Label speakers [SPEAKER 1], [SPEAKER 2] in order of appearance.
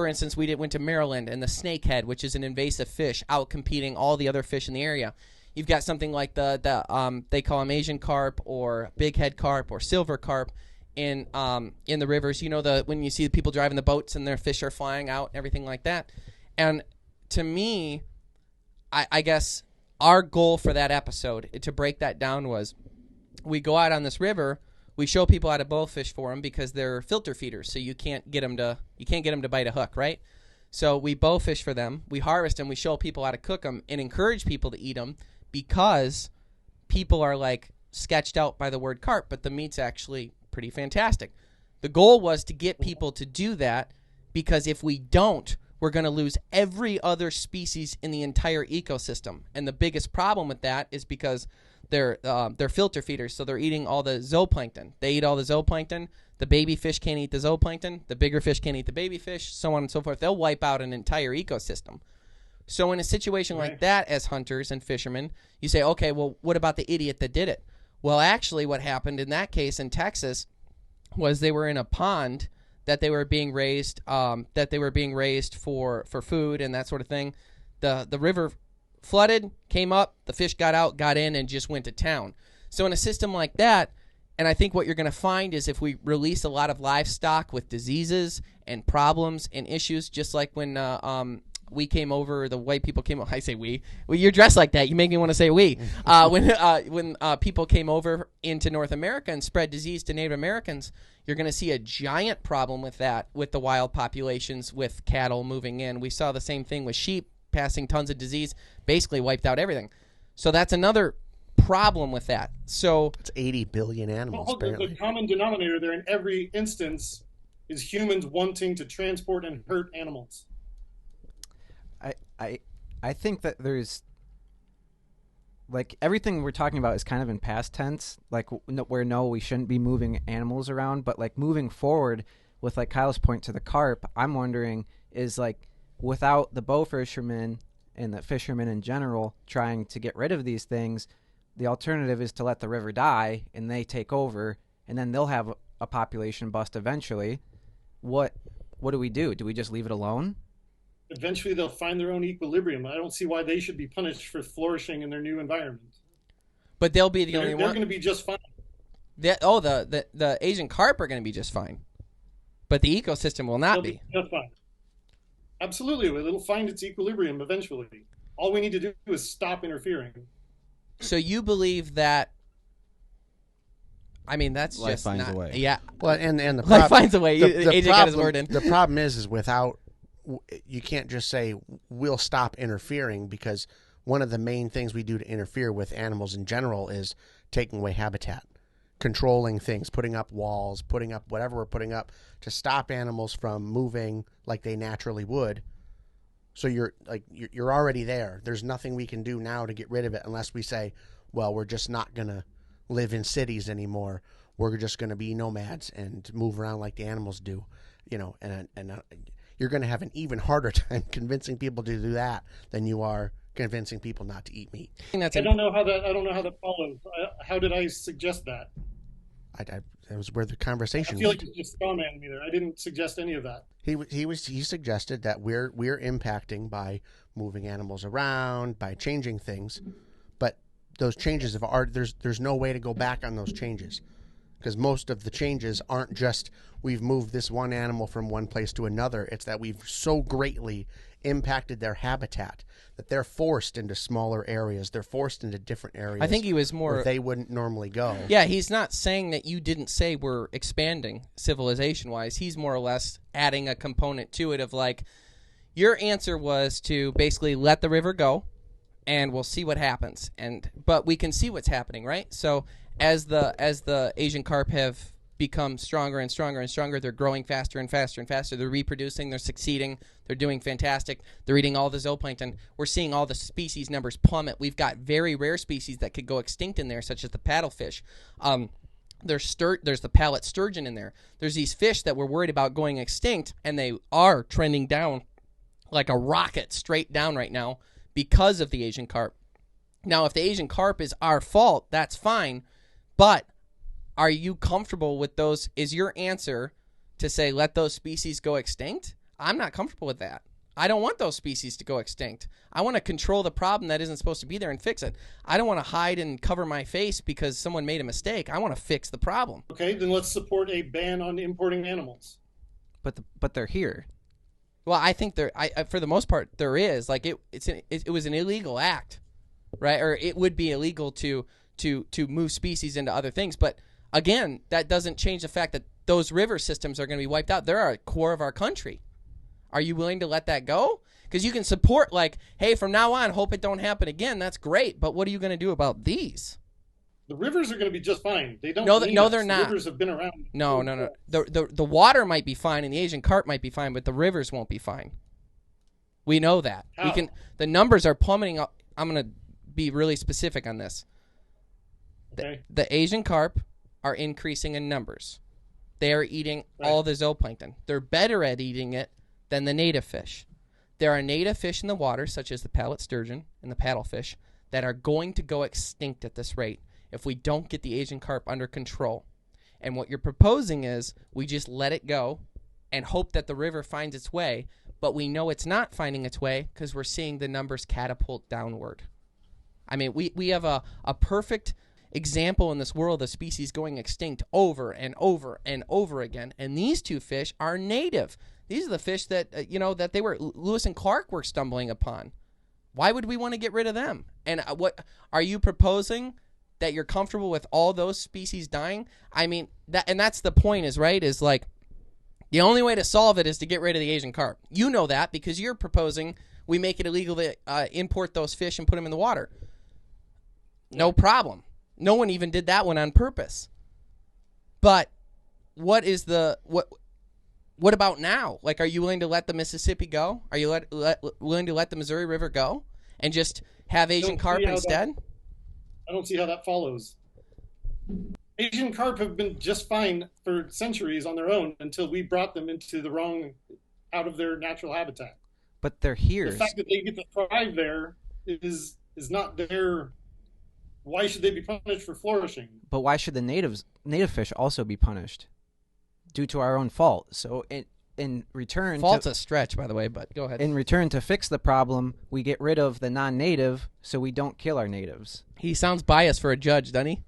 [SPEAKER 1] for instance, went to Maryland, and the snakehead, which is an invasive fish, out competing all the other fish in the area. You've got something like they call them Asian carp or big head carp or silver carp in the rivers. When you see the people driving the boats and their fish are flying out and everything like that. And to me, I guess our goal for that episode, to break that down, was we go out on this river. We show people how to bowfish for them because they're filter feeders, so you can't get them to bite a hook, right? So we bowfish for them. We harvest them. We show people how to cook them and encourage people to eat them because people are like sketched out by the word carp, but the meat's actually pretty fantastic. The goal was to get people to do that because if we don't, we're going to lose every other species in the entire ecosystem. And the biggest problem with that is because they're filter feeders, so they're eating all the zooplankton. They eat all the zooplankton. The baby fish can't eat the zooplankton. The bigger fish can't eat the baby fish, so on and so forth. They'll wipe out an entire ecosystem. So in a situation like that, as hunters and fishermen, you say, okay, well, what about the idiot that did it? Well, actually, what happened in that case in Texas was they were in a pond that they were being raised for food and that sort of thing. The river flooded, came up, the fish got out, got in, and just went to town. So in a system like that, and I think what you're going to find is if we release a lot of livestock with diseases and problems and issues, just like when we came over, the white people came over. I say we. Well, you're dressed like that. You make me want to say we. When people came over into North America and spread disease to Native Americans, you're going to see a giant problem with that, with the wild populations, with cattle moving in. We saw the same thing with sheep passing tons of disease, basically wiped out everything. So that's another problem with that. So
[SPEAKER 2] it's 80 billion animals. Well,
[SPEAKER 3] the common denominator there in every instance is humans wanting to transport and hurt animals.
[SPEAKER 4] I think that there's, like, everything we're talking about is kind of in past tense, like we shouldn't be moving animals around, but like moving forward with like Kyle's point to the carp, I'm wondering is like without the bow fishermen and the fishermen in general trying to get rid of these things, the alternative is to let the river die and they take over and then they'll have a population bust eventually. What do we do? Do we just leave it alone?
[SPEAKER 3] Eventually they'll find their own equilibrium. I don't see why they should be punished for flourishing in their new environment.
[SPEAKER 1] But they'll be the only one.
[SPEAKER 3] They're going to be just fine.
[SPEAKER 1] The Asian carp are going to be just fine. But the ecosystem will not be.
[SPEAKER 3] Just fine. Absolutely. It'll find its equilibrium eventually. All we need to do is stop interfering.
[SPEAKER 1] So you believe that, I mean, that's
[SPEAKER 5] life
[SPEAKER 1] just
[SPEAKER 5] finds
[SPEAKER 1] not,
[SPEAKER 5] a way.
[SPEAKER 1] Yeah.
[SPEAKER 2] Well, and the
[SPEAKER 1] life finds a way. AJ got his word in.
[SPEAKER 2] The problem is without, you can't just say we'll stop interfering, because one of the main things we do to interfere with animals in general is taking away habitat, controlling things, putting up walls, putting up whatever we're putting up to stop animals from moving like they naturally would. So you're already there. There's nothing we can do now to get rid of it unless we say, well, we're just not going to live in cities anymore. We're just going to be nomads and move around like the animals do, and you're going to have an even harder time convincing people to do that than you are convincing people not to eat meat.
[SPEAKER 3] I don't know how that follows. How did I suggest that?
[SPEAKER 2] That was where the conversation.
[SPEAKER 3] I feel like you just strawmanned me there. I didn't suggest any of that.
[SPEAKER 2] He suggested that we're impacting by moving animals around, by changing things, but those changes there's no way to go back on those changes, because most of the changes aren't just we've moved this one animal from one place to another. It's that we've so greatly impacted their habitat that they're forced into smaller areas. They're forced into different areas.
[SPEAKER 1] I think he was more
[SPEAKER 2] where they wouldn't normally go.
[SPEAKER 1] Yeah, he's not saying that you didn't say we're expanding civilization-wise. He's more or less adding a component to it of like, your answer was to basically let the river go and we'll see what happens. But we can see what's happening, right? So as the Asian carp have become stronger and stronger and stronger, they're growing faster and faster and faster. They're reproducing, they're succeeding, they're doing fantastic. They're eating all the zooplankton. We're seeing all the species numbers plummet. We've got very rare species that could go extinct in there, such as the paddlefish. There's the pallet sturgeon in there. There's these fish that we're worried about going extinct, and they are trending down like a rocket straight down right now because of the Asian carp. Now, if the Asian carp is our fault, that's fine, but are you comfortable with those? Is your answer to say let those species go extinct? I'm not comfortable with that. I don't want those species to go extinct. I want to control the problem that isn't supposed to be there and fix it. I don't want to hide and cover my face because someone made a mistake. I want to fix the problem.
[SPEAKER 3] Okay, then let's support a ban on importing animals.
[SPEAKER 4] But they're here.
[SPEAKER 1] Well, I think for the most part there is. Like it was an illegal act, right? Or it would be illegal to move species into other things. But again, that doesn't change the fact that those river systems are going to be wiped out. They're a core of our country. Are you willing to let that go? Because you can support, like, hey, from now on, hope it don't happen again. That's great. But what are you going to do about these?
[SPEAKER 3] The rivers are going to be just fine. They don't.
[SPEAKER 1] No,
[SPEAKER 3] need
[SPEAKER 1] no,
[SPEAKER 3] us.
[SPEAKER 1] they're
[SPEAKER 3] The
[SPEAKER 1] not.
[SPEAKER 3] rivers have been around.
[SPEAKER 1] No. The water might be fine and the Asian carp might be fine, but the rivers won't be fine. We know that.
[SPEAKER 3] How?
[SPEAKER 1] The numbers are plummeting up. I'm going to be really specific on this.
[SPEAKER 3] Okay.
[SPEAKER 1] The Asian carp are increasing in numbers. They are eating all the zooplankton. They're better at eating it than the native fish. There are native fish in the water, such as the pallet sturgeon and the paddlefish, that are going to go extinct at this rate if we don't get the Asian carp under control. And what you're proposing is we just let it go and hope that the river finds its way, but we know it's not finding its way because we're seeing the numbers catapult downward. I mean, we have a perfect example in this world of species going extinct over and over and over again, and these two fish are native. These are the fish that that Lewis and Clark were stumbling upon. Why would we want to get rid of them? And what are you proposing? That you're comfortable with all those species dying? I mean, that's the point, is like the only way to solve it is to get rid of the Asian carp. You know that because you're proposing we make it illegal to import those fish and put them in the water. No problem. No one even did that one on purpose. But what about now? Like, are you willing to let the Mississippi go? Are you willing to let the Missouri River go and just have Asian carp instead?
[SPEAKER 3] I don't see how that follows. Asian carp have been just fine for centuries on their own until we brought them out of their natural habitat.
[SPEAKER 4] But they're here.
[SPEAKER 3] The fact that they get to thrive there is not their. Why should they be punished for flourishing?
[SPEAKER 4] But why should the native fish also be punished? Due to our own fault. So in return,
[SPEAKER 1] fault's a stretch, by the way, but go ahead.
[SPEAKER 4] In return, to fix the problem, we get rid of the non-native so we don't kill our natives.
[SPEAKER 1] He sounds biased for a judge, doesn't he?